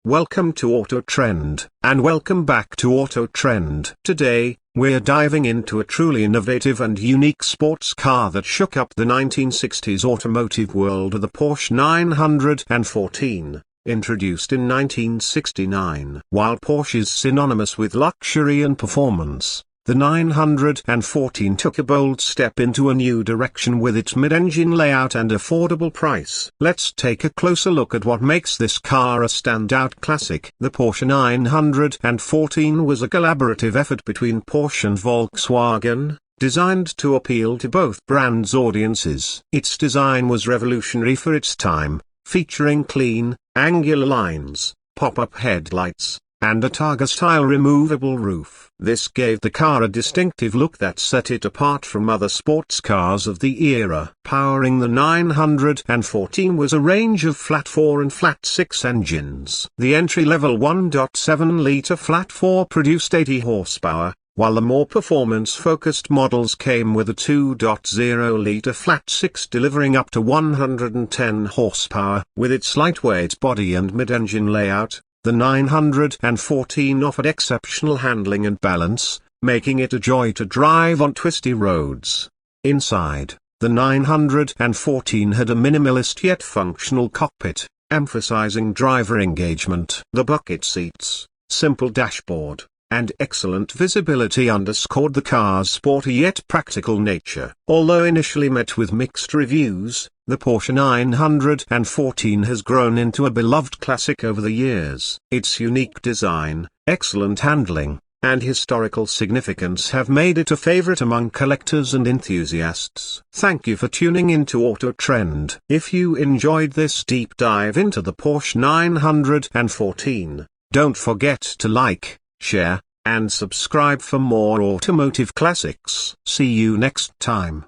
Welcome to Auto Trend, and welcome back to Auto Trend. Today, we're diving into a truly innovative and unique sports car that shook up the 1960s automotive world, the Porsche 914. Introduced in 1969. While Porsche is synonymous with luxury and performance, the 914 took a bold step into a new direction with its mid-engine layout and affordable price. Let's take a closer look at what makes this car a standout classic. The Porsche 914 was a collaborative effort between Porsche and Volkswagen, designed to appeal to both brands' audiences. Its design was revolutionary for its time, featuring clean, angular lines, pop-up headlights, and a targa-style removable roof. This gave the car a distinctive look that set it apart from other sports cars of the era. Powering the 914 was a range of flat 4 and flat 6 engines. The entry-level 1.7-litre flat 4 produced 80 horsepower, while the more performance-focused models came with a 2.0-litre flat 6 delivering up to 110 horsepower. With its lightweight body and mid-engine layout, the 914 offered exceptional handling and balance, making it a joy to drive on twisty roads. Inside, the 914 had a minimalist yet functional cockpit, emphasizing driver engagement. The bucket seats, simple dashboard, and excellent visibility underscored the car's sporty yet practical nature. Although initially met with mixed reviews, the Porsche 914 has grown into a beloved classic over the years. Its unique design, excellent handling, and historical significance have made it a favorite among collectors and enthusiasts. Thank you for tuning in to Auto Trend. If you enjoyed this deep dive into the Porsche 914, don't forget to like, share, and subscribe for more automotive classics. See you next time.